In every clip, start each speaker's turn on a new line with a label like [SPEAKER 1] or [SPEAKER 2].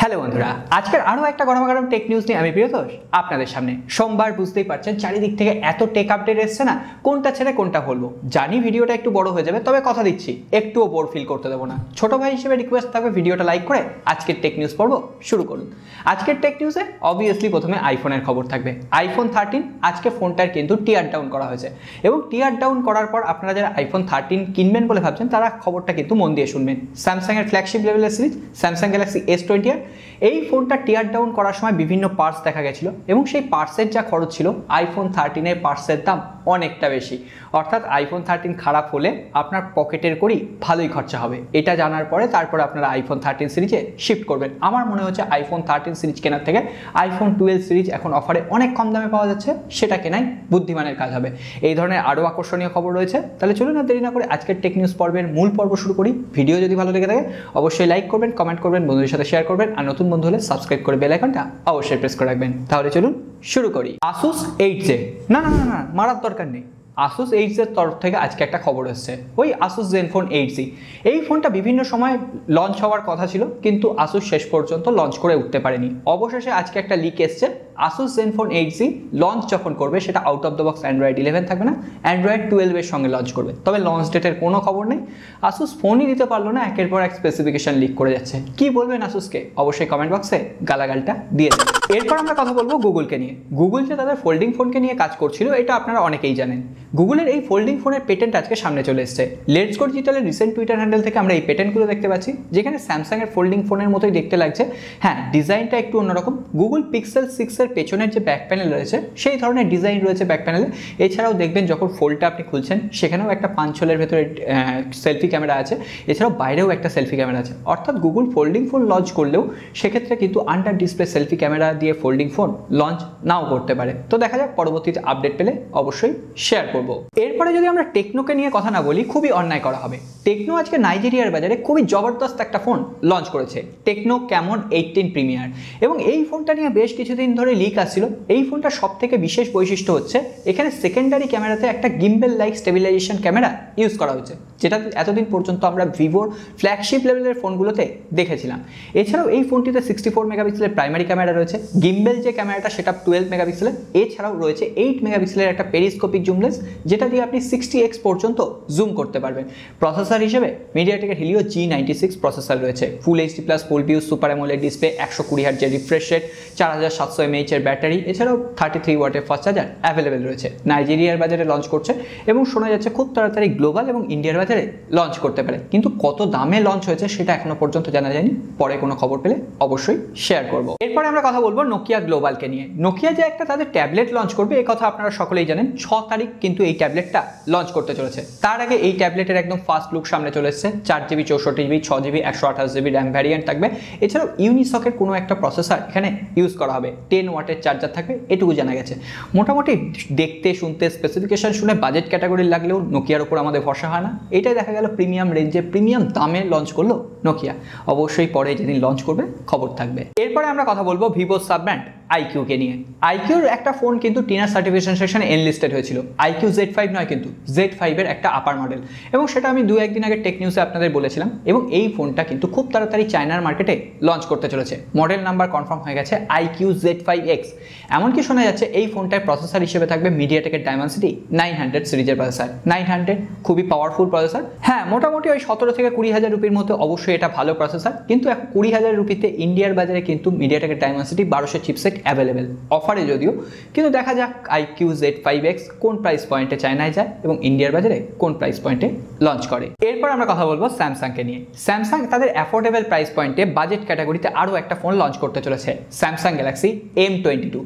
[SPEAKER 1] Hello বন্ধুরা, আজকের আরও একটা গরমাগরম টেক নিউজ নিয়ে আমি প্রিয়তোষ আপনাদের সামনে। সোমবার বুঝতেই পারছেন চারিদিক থেকে এত টেক আপডেট এসছে না, কোনটা ছেড়ে কোনটা বলবো। জানি ভিডিওটা একটু বড় হয়ে যাবে, তবে কথা দিচ্ছি একটুও বোর ফিল করতে দেবো না। ছোট ভাই হিসেবে রিকোয়েস্ট থাকবে ভিডিওটা লাইক করে আজকের টেক নিউজ পর্ব শুরু করুন। আজকের টেক নিউজে অবভিয়াসলি প্রথমে আইফোনের খবর থাকবে। আইফোন 13 আজকে ফোনটার কিন্তু টিয়ার ডাউন করা হয়েছে, এবং টিয়ার ডাউন করার পর আপনারা যারা আইফোন 13 কিনবেন বলে ভাবছেন তারা খবরটা কিন্তু মন দিয়ে শুনবেন। স্যামসাংয়ের ফ্ল্যাগশিপ লেভেলের সিরিজ স্যামসাং গ্যালাক্সি S20 এই ফোনটা টিয়ার ডাউন করার সময় বিভিন্ন পার্টস দেখা গেছিল, এবং সেই পার্টসের যা খরচ ছিল আইফোন 13 পার্টসের দাম অনেকটা বেশি। অর্থাৎ আইফোন 13 খারাপ হলে আপনার পকেটের করেই ভালোই খরচা হবে। এটা জানার পরে তারপরে আপনারা আইফোন 13 সিরিজে শিফট করবেন। আমার মনে হচ্ছে আইফোন 13 সিরিজ কেনার থেকে আইফোন 12 সিরিজ এখন অফারে অনেক কম দামে পাওয়া যাচ্ছে, সেটা কেনাই বুদ্ধিমানের কাজ হবে। এই ধরনের আরও আকর্ষণীয় খবর রয়েছে। তাহলে চলুন না দেরি না করে আজকের টেক নিউজ পর্বের মূল পর্ব শুরু করি। ভিডিও যদি ভালো লেগে থাকে অবশ্যই লাইক করবেন, কমেন্ট করবেন, বন্ধুদের সাথে শেয়ার করবেন, আর নতুন বন্ধু হলে সাবস্ক্রাইব করে বেল আইকনটা অবশ্যই প্রেস করে রাখবেন। তাহলে চলুন শুরু করি। Asus 8J না মারার দরকার নেই। Asus 8J এর তরফ থেকে আজকে একটা খবর এসেছে, ওই Asus Zenfone 8G। এই ফোনটা বিভিন্ন সময় লঞ্চ হওয়ার কথা ছিল, কিন্তু Asus শেষ পর্যন্ত লঞ্চ করে উঠতে পারেনি। অবশেষে আজকে একটা লিক এসছে, Asus Zenfone 8G লঞ্চ যখন করবে সেটা out of the box Android 11 থাকবে না, Android 12 এর সঙ্গে লঞ্চ করবে। তবে লঞ্চ ডেটের কোনো খবর নেই। Asus ফোনই দিতে পারলো না, একের পর এক স্পেসিফিকেশন লিক করে যাচ্ছে। কি বলবেন Asusকে অবশ্যই কমেন্ট বক্সে গালাগালটা দিয়ে দেন। এরপর আমরা কথা বলবো গুগলকে নিয়ে। গুগল যে তাদের ফোল্ডিং ফোনকে নিয়ে কাজ করছিল এটা আপনারা অনেকেই জানেন। গুগলের এই ফোল্ডিং ফোনের পেটেন্ট আজকে সামনে চলে এসেছে। লেটস গো ডিজিটালের রিসেন্ট টুইটার হ্যান্ডেল থেকে আমরা এই পেটেন্টগুলো দেখতে পাচ্ছি, যেখানে স্যামসাংয়ের ফোল্ডিং ফোনের মতোই দেখতে লাগছে। হ্যাঁ, ডিজাইনটা একটু অন্যরকম। গুগল পিক্সেল 6 এর পেছনের যে ব্যাক প্যানেল রয়েছে সেই ধরনের ডিজাইন রয়েছে ব্যাক প্যানেলে। এছাড়াও দেখবেন যখন ফোল্ডটা আপনি খুলছেন সেখানেও একটা পাঁচছলের ভেতরে সেলফি ক্যামেরা আছে, এছাড়াও বাইরেও একটা সেলফি ক্যামেরা আছে। অর্থাৎ গুগল ফোল্ডিং ফোন লঞ্চ করলেও সেক্ষেত্রে কিন্তু আন্ডার ডিসপ্লে সেলফি ক্যামেরা দিয়ে ফোল্ডিং ফোন লঞ্চ নাও করতে পারে। তো দেখা যাক, পরবর্তীতে আপডেট পেলে অবশ্যই শেয়ার করব। এরপরে যদি আমরা টেকনোকে নিয়ে কথা না বলি খুবই অন্যায় করা হবে। টেকনো আজকে নাইজেরিয়ার বাজারে খুবই জবরদস্ত একটা ফোন লঞ্চ করেছে, টেকনো ক্যামন 18 প্রিমিয়ার। এবং এই ফোনটা নিয়ে বেশ কিছুদিন ধরে লিক আসছিল। এই ফোনটার সব থেকে বিশেষ বৈশিষ্ট্য হচ্ছে এখানে সেকেন্ডারি ক্যামেরাতে একটা gimbal like stabilisation camera use করা হয়েছে, যেটা এতদিন পর্যন্ত আমরা ভিভোর ফ্ল্যাগশিপ লেভেলের ফোনগুলোতে দেখেছিলাম। এছাড়াও এই ফোনটিতে 64 মেগাপিক্সেলের প্রাইমারি ক্যামেরা রয়েছে, গিম্বেল যে ক্যামেরাটা সেটা 12 মেগাপিক্সেলের। এছাড়াও রয়েছে 8 মেগাপিক্সেলের একটা পেরিস্কোপিক জুম লেন্স, যেটা দিয়ে আপনি 60x পর্যন্ত জুম করতে পারবেন। প্রসেসর হিসেবে মিডিয়াটেকের হিলিও G96 প্রসেসর রয়েছে। ফুল এইচডি প্লাস ফুল view super AMOLED display, 120 hertz এর রিফ্রেশ রেট, 4700 mAh এর ব্যাটারি, এছাড়াও 33 ওয়াটের ফাস্ট চার্জার অ্যাভেলেবেল রয়েছে। নাইজেরিয়ার বাজারে লঞ্চ করছে এবং শোনা যাচ্ছে খুব তাড়াতাড়ি গ্লোবাল এবং ইন্ডিয়ার বাজারে লঞ্চ করতে পারে। কিন্তু কত দামে লঞ্চ হয়েছে সেটা এখনো পর্যন্ত জানা যায়নি। পরে কোনো খবর পেলে অবশ্যই শেয়ার করব। এরপরে আমরা কথা বলবো নোকিয়া গ্লোবালকে নিয়ে। নোকিয়া যে একটা তাদের ট্যাবলেট লঞ্চ করবে এই কথা আপনারা সকলেই জানেন। 6 তারিখ কিন্তু এই ট্যাবলেটটা লঞ্চ করতে চলেছে। তার আগে এই ট্যাবলেটের একদম ফার্স্ট লুক সামনে চলে এসেছে। 4GB 64GB 6GB 128GB RAM variant থাকবে। এছাড়াও ইউনিসকের কোনো একটা প্রসেসর এখানে ইউজ করা হবে, 10 ওয়াটের চার্জার থাকবে, এটুকু জানা গেছে। মোটামুটি দেখতে শুনতে স্পেসিফিকেশন শুনে বাজেট ক্যাটাগরির লাগলেও নোকিয়ার উপর আমাদের ভরসা হয় না। এটাই দেখা গেল প্রিমিয়াম রেঞ্জে প্রিমিয়াম দামে লঞ্চ করলো নোকিয়া। অবশ্যই পরে যেদিন লঞ্চ করবে খবর থাকবে। এরপরে আমরা কথা বলবো ভিভো সাব ব্র্যান্ড iQOO নিয়ে। iQOOর একটা ফোন কিন্তু টিনার সার্টিফিকেশন সেকশনে এনলিস্টেড হয়েছিল। iQOO Z5 নয়, কিন্তু Z5 এর একটা আপার মডেল, এবং সেটা আমি 2-1 দিন আগে টেক নিউজে আপনাদের বলেছিলাম। এবং এই ফোনটা কিন্তু খুব তাড়াতাড়ি চায়নার মার্কেটে লঞ্চ করতে চলেছে। মডেল নাম্বার কনফার্ম হয়ে গেছে iQOO Z5X। এমনকি শোনা যাচ্ছে এই ফোনটায় প্রসেসর হিসেবে থাকবে মিডিয়াটেকের ডায়মেনসিটি 900 সিরিজের প্রসেসর। 900 খুবই পাওয়ারফুল প্রসেসর। হ্যাঁ, মোটামুটি ওই 17 থেকে 20,000 রুপির মধ্যে অবশ্যই এটা ভালো প্রসেসর। কিন্তু এখন 20,000 রুপিতে ইন্ডিয়ার বাজারে কিন্তু মিডিয়াটেকের ডায়মেনসিটি 1200 চিপসেট অ্যাভেলেবেল, অফারে যদিও। কিন্তু দেখা যাক iQOO Z5X কোন প্রাইস পয়েন্টে চায়নায় যায় এবং ইন্ডিয়ার বাজারে কোন প্রাইস পয়েন্টে লঞ্চ করে। এরপর আমরা কথা বলবো স্যামসাংকে নিয়ে। স্যামসাং তাদের অ্যাফোর্ডেবল প্রাইস পয়েন্টে বাজেট ক্যাটাগরিতে আরও একটা ফোন লঞ্চ করতে চলেছে, স্যামসাং গ্যালাক্সি M22।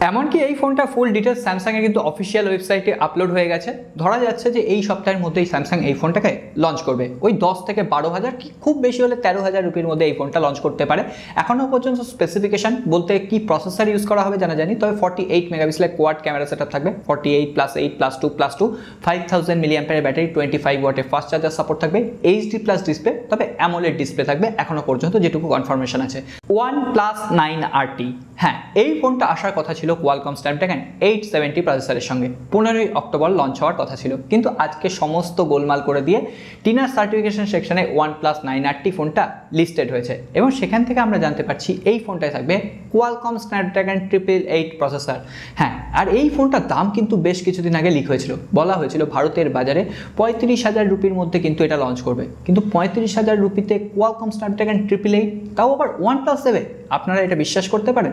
[SPEAKER 1] এমনকি এই ফোনটা ফুল ডিটেলস স্যামসাংয়ের কিন্তু অফিসিয়াল ওয়েবসাইটে আপলোড হয়ে গেছে। ধরা যাচ্ছে যে এই সপ্তাহের মধ্যেই স্যামসাং এই ফোনটাকে লঞ্চ করবে। ওই 10 থেকে 12,000 কি খুব বেশি হলে 13,000 রুপির মধ্যে এই ফোনটা লঞ্চ করতে পারে। এখনও পর্যন্ত স্পেসিফিকেশন বলতে কি প্রসেসর ইউজ করা হবে জানা যায়নি, তবে 48 মেগাপিক্সেলের কোয়াড ক্যামেরা সেটআপ থাকবে। 48 + 8 + 2 + 2 5000 মিলিঅ্যাম্পিয়ারের ব্যাটারি, 25 ওয়াটের ফাস্ট চার্জার সাপোর্ট থাকবে, এইচডি প্লাস ডিসপ্লে, তবে অ্যামোলেড ডিসপ্লে থাকবে এখনো পর্যন্ত যেটুকু কনফার্মেশন আছে। OnePlus 9RT হ্যাঁ, এই ফোনটা আসার কথা ছিল কোয়ালকম স্ন্যাপড্রাগন 870 প্রসেসরের সঙ্গে, 15ই অক্টোবর লঞ্চ হওয়ার কথা ছিল, কিন্তু আজকে সমস্ত গোলমাল করে দিয়ে টিনার সার্টিফিকেশন সেকশনে OnePlus 9RT ফোনটা লিস্টেড হয়েছে এবং সেখান থেকে আমরা জানতে পারছি এই ফোনটায় থাকবে কোয়ালকম স্ন্যাপড্রাগন 888 প্রসেসর। হ্যাঁ, আর এই ফোনটার দাম কিন্তু বেশ কিছুদিন আগে লিক হয়েছিল, বলা হয়েছিল ভারতের বাজারে 35,000 রুপির মধ্যে কিন্তু এটা লঞ্চ করবে, কিন্তু 35,000 রুপিতে কোয়ালকম স্ন্যাপড্রাগন 888 তাও আবার OnePlus দেবে? আপনারা এটা বিশ্বাস করতে পারেন?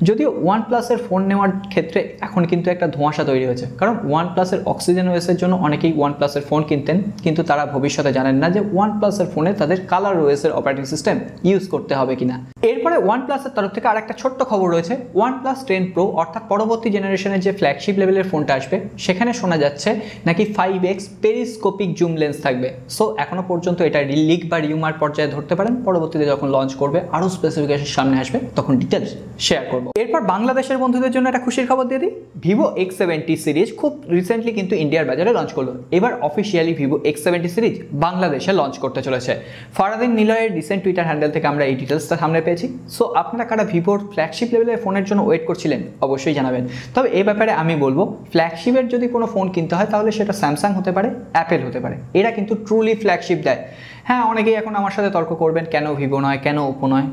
[SPEAKER 1] যদিও OnePlus-এর ফোন নেওয়ার ক্ষেত্রে এখন কিন্তু একটা ধোঁয়াশা তৈরি হয়েছে, কারণ OnePlus-এর অক্সিজেন ওএসের জন্য অনেকেই OnePlus-এর ফোন কিনতেন, কিন্তু তারা ভবিষ্যতে জানেন না যে OnePlus-এর ফোনে তাদের কালার ওএসের অপারেটিং সিস্টেম ইউজ করতে হবে কিনা। এরপরে OnePlus-এর তরফ থেকে আর একটা ছোট্ট খবর রয়েছে, OnePlus 10 Pro অর্থাৎ পরবর্তী জেনারেশনের যে ফ্ল্যাগশিপ লেভেলের ফোনটা আসবে সেখানে শোনা যাচ্ছে নাকি 5x পেরিস্কোপিক জুম লেন্স থাকবে। সো এখনো পর্যন্ত এটা লিক বা রিউমার পর্যায়ে ধরতে পারেন, পরবর্তীতে যখন লঞ্চ করবে আরও স্পেসিফিকেশন সামনে আসবে তখন ডিটেলস শেয়ার করব। এরপর বাংলাদেশের বন্ধুদের জন্য একটা খুশির খবর দিয়ে দিই, Vivo X70 সিরিজ খুব রিসেন্টলি কিন্তু ইন্ডিয়ার বাজারে লঞ্চ করলো। এবার অফিসিয়ালি Vivo X70 সিরিজ বাংলাদেশে লঞ্চ করতে চলেছে। ফারাদিন নিলয়ের রিসেন্ট টুইটার হ্যান্ডেল থেকে আমরা এই ডিটেলসটা সামনে পেয়েছি। সো আপনারা কারা ভিভোর ফ্ল্যাগশিপ লেভেলের ফোনের জন্য ওয়েট করছিলেন অবশ্যই জানাবেন। তবে এই ব্যাপারে আমি বলবো, ফ্ল্যাগশিপের যদি কোনো ফোন কিনতে হয় তাহলে সেটা স্যামসাং হতে পারে, অ্যাপেল হতে পারে, এরা কিন্তু ট্রুলি ফ্ল্যাগশিপ দেয়। হ্যাঁ, অনেকেই এখন আমার সাথে তর্ক করবেন কেন ভিভো নয়, কেন ওপো নয়,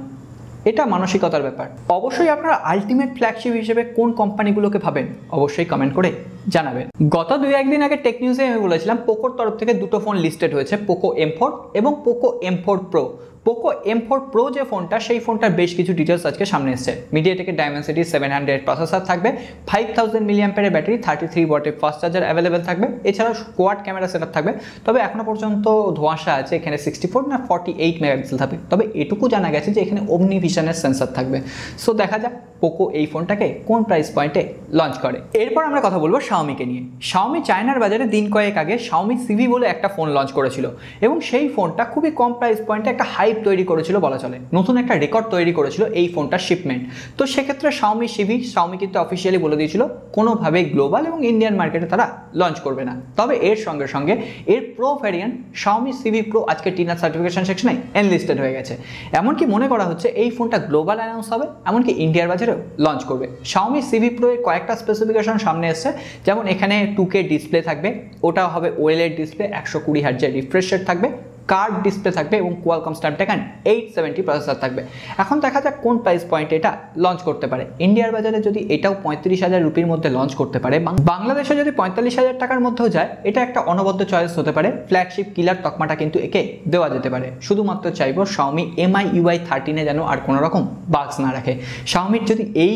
[SPEAKER 1] এটা মানসিকতার ব্যাপার। অবশ্যই আপনারা আলটিমেট ফ্ল্যাগশিপ হিসেবে কোন কোম্পানিগুলোকে ভাবেন অবশ্যই কমেন্ট করে জানাবেন। গত 2-1 দিন আগে টেক নিউজে আমি বলেছিলাম পোকোর তরফ থেকে দুটো ফোন লিস্টেড হয়েছে, Poco M4 এবং Poco M4 Pro। Poco M4 Pro যে ফোনটা, সেই ফোনটার বেশ কিছু ডিটেলস আজকে সামনে এসেছে। মিডিয়াটেকের ডায়মেনসিটি 700 প্রসেসর থাকবে, 5000 মিলিঅ্যাম্পিয়ারের ব্যাটারি, 33 ওয়াটের ফাস্ট চার্জার অ্যাভেলেবেল থাকবে, এছাড়াও কোয়াড ক্যামেরা সেটআপ থাকবে। তবে এখনো পর্যন্ত ধোঁয়াশা আছে এখানে 64 না 48 মেগাপিক্সেল থাকবে, তবে এটুকু জানা গেছে যে এখানে ওমনি ভিশনের সেন্সর থাকবে। সো দেখা যাক পোকো এই ফোনটাকে কোন প্রাইস পয়েন্টে লঞ্চ করে। এরপর আমরা কথা বলবো শাওমিকে নিয়ে। শাওমি চায়নার বাজারে দিন কয়েক আগে Xiaomi Civi বলে একটা ফোন লঞ্চ করেছিল এবং সেই ফোনটা খুবই কম প্রাইস পয়েন্টে একটা হাইপ তৈরি করেছিল বলা চলে, নতুন একটা রেকর্ড তৈরি করেছিল এই ফোনটার শিপমেন্ট। তো সেক্ষেত্রে Xiaomi কিন্তু অফিসিয়ালি বলে দিয়েছিল কোনোভাবে গ্লোবাল এবং ইন্ডিয়ান মার্কেটে তারা লঞ্চ করবে না। তবে এর সঙ্গে সঙ্গে এর pro variant Xiaomi Civi Pro আজকে টিনার সার্টিফিকেশন সেকশনে এনলিস্টেড হয়ে গেছে। এমনকি মনে করা হচ্ছে এই ফোনটা গ্লোবাল অ্যানাউন্স হবে, এমনকি ইন্ডিয়ার বাজারে লঞ্চ করবে। Xiaomi Civi Pro এর কয়েকটা স্পেসিফিকেশন সামনে এসেছে, যেমন এখানে 2K ডিসপ্লে থাকবে, ওটা হবে OLED ডিসপ্লে, 120 হার্টজের রিফ্রেশ রেট থাকবে, কার্ভ ডিসপ্লে থাকবে এবং কোয়ালকম স্ন্যাপড্রাগন 870 প্রসেসর থাকবে। এখন দেখা যাক কোন প্রাইস পয়েন্টে এটা লঞ্চ করতে পারে। ইন্ডিয়ার বাজারে যদি এটাও 35,000 রুপির মধ্যে লঞ্চ করতে পারে, বাংলাদেশে যদি 45,000 টাকার মধ্যেও যায়, এটা একটা অনবদ্য চয়েস হতে পারে। ফ্ল্যাগশিপ কিলার তকমাটা কিন্তু একে দেওয়া যেতে পারে। শুধুমাত্র চাইবো Xiaomi MIUI 13-এ যেন আর কোনো রকম বাগস না রাখে। Xiaomiর যদি এই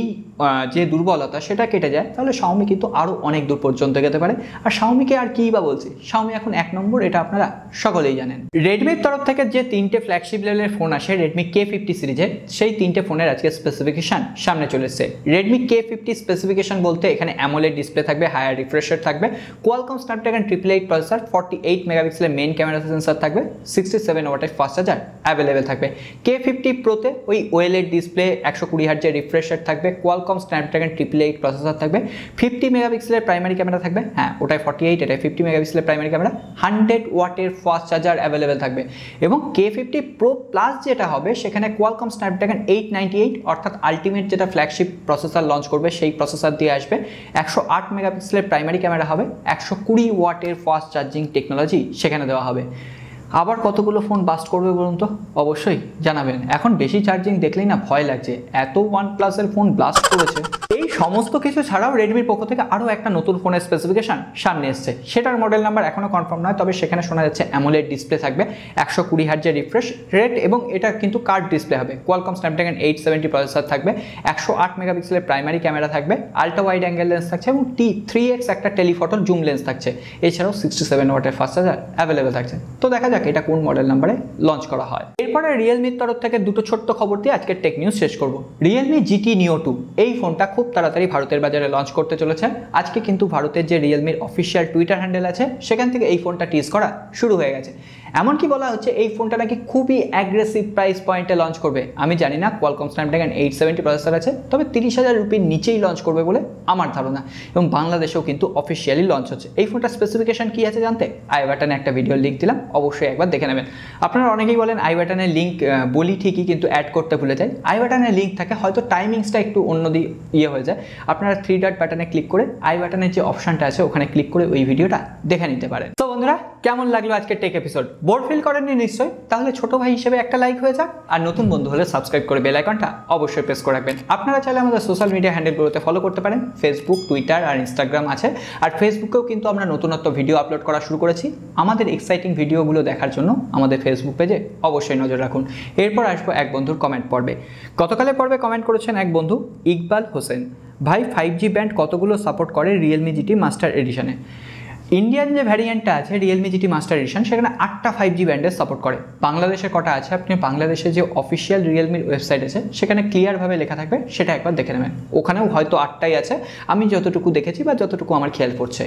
[SPEAKER 1] যে দুর্বলতা সেটা কেটে যায় তাহলে Xiaomi কিন্তু আরও অনেক দূর পর্যন্ত যেতে পারে। আর Xiaomiকে আর কী বা বলছি, Xiaomi এখন 1 নম্বর, এটা আপনারা সকলেই জানেন। রেডমির তরফ থেকে যে 3টে ফ্ল্যাগশিপ লেভেলের ফোন আসে Redmi K50 সিরিজে, সেই 3টে ফোনের আজকে স্পেসিফিকেশন সামনে চলে এসেছে। Redmi K50 স্পেসিফিকেশন বলতে এখানে AMOLED ডিসপ্লে থাকবে, হায়ার রিফ্রেশ রেট থাকবে, কোয়ালকম স্ন্যাপড্রাগন 888 প্রসেসর, 48 মেগাপিক্সেলের মেইন ক্যামেরা সেন্সর থাকবে, 67 ওয়াটের ফাস্ট চার্জার অ্যাভেলেবেল থাকবে। K50 Proতে ওই OLED ডিসপ্লে, 120 হার্টজের রিফ্রেশ রেট থাকবে, কোয়ালকম স্ন্যাপড্রাগন 888 প্রসেসর থাকবে, 50 মেগাপিক্সেলের প্রাইমারি ক্যামেরা থাকবে, হ্যাঁ ওটাই 48, এটাই 50 মেগাপিক্সেলের প্রাইমারি ক্যামেরা, 100 ওয়াটের ফাস্ট চার্জার অ্যাভেলেবেল থাকবে। এবং K50 Pro Plus যেটা হবে সেখানে কোয়ালকম স্ন্যাপড্রাগন 898 অর্থাৎ আলটিমেট যেটা ফ্ল্যাগশিপ প্রসেসর লঞ্চ করবে সেই প্রসেসর দিয়ে আসবে, 108 মেগাপিক্সেলের প্রাইমারি ক্যামেরা হবে, 120 ওয়াটের ফাস্ট চার্জিং টেকনোলজি সেখানে দেওয়া হবে। আবার কতগুলো ফোন বাস্ট করবে বলুন তো, অবশ্যই জানাবেন। এখন বেশি চার্জিং দেখলেই না ভয় লাগছে, এত OnePlus-এর ফোন ব্লাস্ট করেছে। এই সমস্ত কিছু ছাড়াও রেডমির পক্ষ থেকে আরও একটা নতুন ফোনের স্পেসিফিকেশন সামনে এসছে, সেটার মডেল নাম্বার এখনও কনফার্ম নয়, তবে সেখানে শোনা যাচ্ছে AMOLED ডিসপ্লে থাকবে, 120 হার্টজের রিফ্রেশ রেট এবং এটা কিন্তু কার্ভ ডিসপ্লে হবে, কোয়ালকম স্ন্যাপড্রাগন 870 প্রসেসর থাকবে, 108 মেগাপিক্সেলের প্রাইমারি ক্যামেরা থাকবে, আল্ট্রা ওয়াইড অ্যাঙ্গেল লেন্স থাকছে এবং 3x একটা টেলিফটো জুম লেন্স থাকছে, এছাড়াও 67 ওয়াটের ফাস্ট চার্জার অ্যাভেলেবেল থাকছে। তো দেখা যাক এটা কোন মডেল নাম্বারে লঞ্চ করা হয়। এরপরে রিয়েলমির তরফ থেকে দুটো ছোট্ট খবর দিয়ে আজকের টেক নিউজ শেষ করব। Realme GT Neo 2 এই ফোনটা খুব তাড়াতাড়ি ভারতের বাজারে লঞ্চ করতে চলেছে। আজকে কিন্তু ভারতের যে রিয়েলমির অফিসিয়াল টুইটার হ্যান্ডেল আছে সেখান থেকে এই ফোনটা টিজ করা শুরু হয়ে গেছে। এমনকি বলা হচ্ছে এই ফোনটা নাকি খুবই অ্যাগ্রেসিভ প্রাইস পয়েন্টে লঞ্চ করবে। আমি জানি না কোয়ালকম স্ন্যাপড্রাগন 870 প্রসেসর আছে, তবে 30,000 রুপির নিচেই লঞ্চ করবে বলে আমার ধারণা, এবং বাংলাদেশেও কিন্তু অফিসিয়ালি লঞ্চ হচ্ছে। এই ফোনটার স্পেসিফিকেশন কি আছে জানতে আই বাটনে একটা ভিডিও লিঙ্ক দিলাম, অবশ্যই একবার দেখে নেবেন। আপনারা অনেকেই বলেন আই বাটনের লিঙ্ক বলি ঠিকই কিন্তু অ্যাড করতে ভুলে যায়। আই বাটনের লিঙ্ক থাকে, হয়তো টাইমিংসটা একটু অন্যদিকে হয়ে যায়। আপনারা 3 ডট বাটনে ক্লিক করে আই বাটনের যে অপশনটা আছে ওখানে ক্লিক করে ওই ভিডিওটা দেখে নিতে পারেন। তো বন্ধুরা, কেমন লাগলো আজকের টেক এপিসোড? বোর ফিল করেননি নিশ্চয়ই? তাহলে ছোট ভাই হিসেবে একটা লাইক হয়ে যাক, আর নতুন বন্ধু হলে সাবস্ক্রাইব করে বেল আইকনটা অবশ্যই প্রেস করে রাখবেন। আপনারা চাইলে আমাদের সোশ্যাল মিডিয়া হ্যান্ডেলগুলোতে ফলো করতে পারেন, ফেসবুক, টুইটার আর ইনস্টাগ্রাম আছে। আর ফেসবুকেও কিন্তু আমরা নতুনত্ব ভিডিও আপলোড করা শুরু করেছি। আমাদের এক্সাইটিং ভিডিওগুলো দেখার জন্য আমাদের ফেসবুক পেজে অবশ্যই নজর রাখুন। এরপর আসবো এক বন্ধুর কমেন্ট পর্বে। গতকালের পর্বে কমেন্ট করেছেন এক বন্ধু ইকবাল হোসেন, ভাই 5G ব্যান্ড কতগুলো সাপোর্ট করে রিয়েলমি জিটি মাস্টার এডিশনে? ইন্ডিয়ান যে ভ্যারিয়েন্টটা আছে রিয়েলমি জিটি মাস্টার এডিশন, সেখানে 8টা 5G ব্যান্ডের সাপোর্ট করে। বাংলাদেশে কটা আছে আপনি বাংলাদেশে যে অফিসিয়াল রিয়েলমির ওয়েবসাইট আছে সেখানে ক্লিয়ারভাবে লেখা থাকবে, সেটা একবার দেখে নেবেন। ওখানেও হয়তো 8টাই আছে, আমি যতটুকু দেখেছি বা যতটুকু আমার খেয়াল পড়ছে।